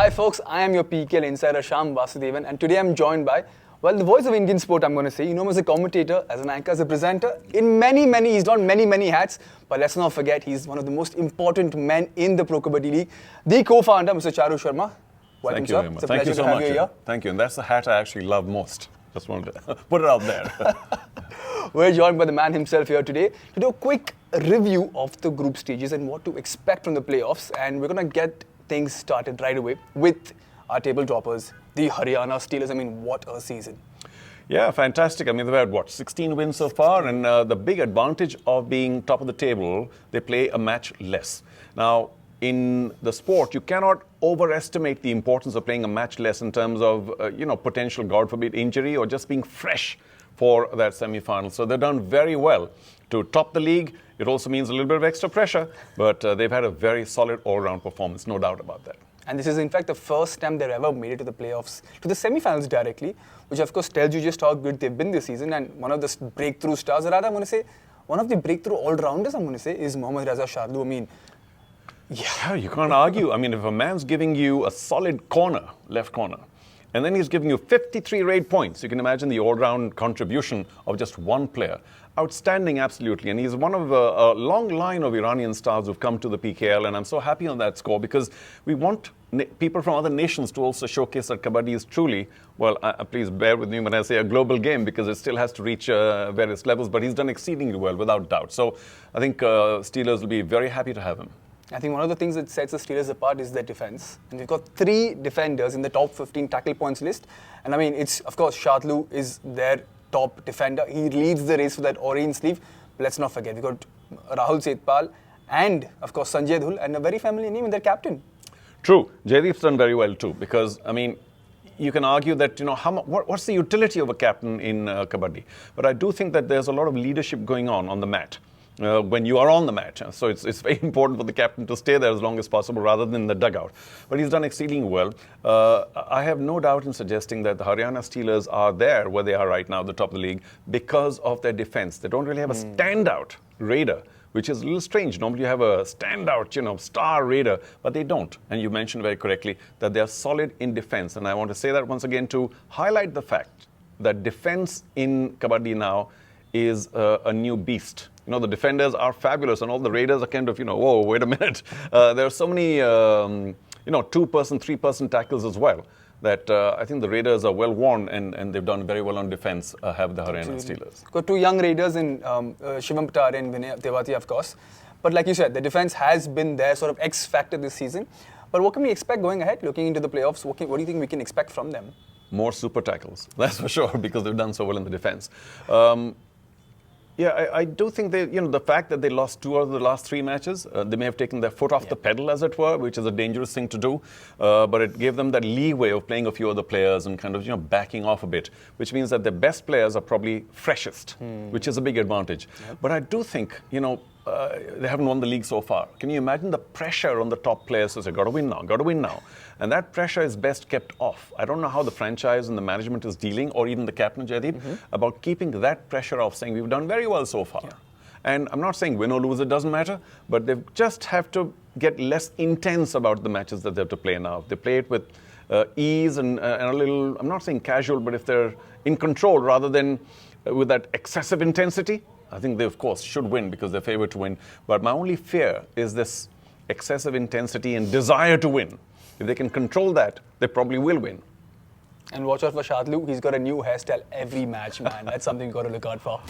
Hi folks, I am your PKL insider Shyam Vasudevan, and today I'm joined by, well, the voice of Indian sport, I'm going to say. You know him as a commentator, as an anchor, as a presenter. He's done many hats. But let's not forget, he's one of the most important men in the Pro Kabaddi League. The co-founder, Mr. Charu Sharma. Welcome, Thank you sir. very much. It's a Thank you pleasure so to have much. you here. Thank you. And that's the hat I actually love most. Just wanted to put it out there. We're joined by the man himself here today to do a quick review of the group stages and what to expect from the playoffs. And we're going to get things started right away with our table toppers, the Haryana Steelers. I mean, what a season. Yeah, fantastic. I mean, they've had, 16 wins so far? And the big advantage of being top of the table, they play a match less. Now, in the sport, you cannot overestimate the importance of playing a match less in terms of, potential, God forbid, injury or just being fresh for that semi-final. So they've done very well to top the league. It also means a little bit of extra pressure, but they've had a very solid all-round performance, no doubt about that. And this is, in fact, the first time they've ever made it to the playoffs, to the semi-finals directly, which, of course, tells you just how good they've been this season. And one of the breakthrough stars, or rather, I'm going to say, one of the breakthrough all-rounders, I'm going to say, is Mohammad Raza Shardul. I mean, yeah, you can't argue. I mean, if a man's giving you a solid corner, left corner, and then he's giving you 53 raid points, you can imagine the all-round contribution of just one player. Outstanding, absolutely. And he's one of a long line of Iranian stars who've come to the PKL, and I'm so happy on that score because we want people from other nations to also showcase that Kabaddi is truly, well, please bear with me when I say a global game because it still has to reach various levels, but he's done exceedingly well, without doubt. So I think Steelers will be very happy to have him. I think one of the things that sets the Steelers apart is their defense. And they've got 3 defenders in the top 15 tackle points list. And I mean, it's, of course, Shardul is their top defender. He leads the race for that orange sleeve. But let's not forget, we've got Rahul Setpal and, of course, Sanjay Dhul, and a very familiar name in their captain. True. Jaideep's done very well too because, I mean, you can argue that, what's the utility of a captain in Kabaddi? But I do think that there's a lot of leadership going on the mat. When you are on the mat. So it's very important for the captain to stay there as long as possible rather than in the dugout. But he's done exceedingly well. I have no doubt in suggesting that the Haryana Steelers are there where they are right now, the top of the league, because of their defense. They don't really have a standout raider, which is a little strange. Normally you have a standout, star raider, but they don't. And you mentioned very correctly that they are solid in defense. And I want to say that once again to highlight the fact that defense in Kabaddi now is a new beast. The defenders are fabulous and all the raiders are kind of, whoa, wait a minute. There are so many, 2-person, 3-person tackles as well that I think the raiders are well worn and they've done very well on defense, have the Haryana Steelers. Got 2 young raiders in Shivam Patare and Vinay Tewati, of course. But like you said, the defense has been their sort of X factor this season. But what can we expect going ahead, looking into the playoffs? What do you think we can expect from them? More super tackles, that's for sure, because they've done so well in the defense. Yeah, I do think they, the fact that they lost 2 out of the last 3 matches, they may have taken their foot off the pedal, as it were, which is a dangerous thing to do. But it gave them that leeway of playing a few other players and kind of, backing off a bit, which means that the best players are probably freshest, which is a big advantage. Yep. But I do think, they haven't won the league so far. Can you imagine the pressure on the top players to say, got to win now? And that pressure is best kept off. I don't know how the franchise and the management is dealing, or even the captain, Jaideep, about keeping that pressure off, saying we've done very well so far. Yeah. And I'm not saying win or lose, it doesn't matter, but they just have to get less intense about the matches that they have to play now. If they play it with ease and a little, I'm not saying casual, but if they're in control rather than with that excessive intensity, I think they, of course, should win because they're favored to win. But my only fear is this excessive intensity and desire to win. If they can control that, they probably will win. And watch out for Shardul. He's got a new hairstyle every match, man. That's something you've got to look out for.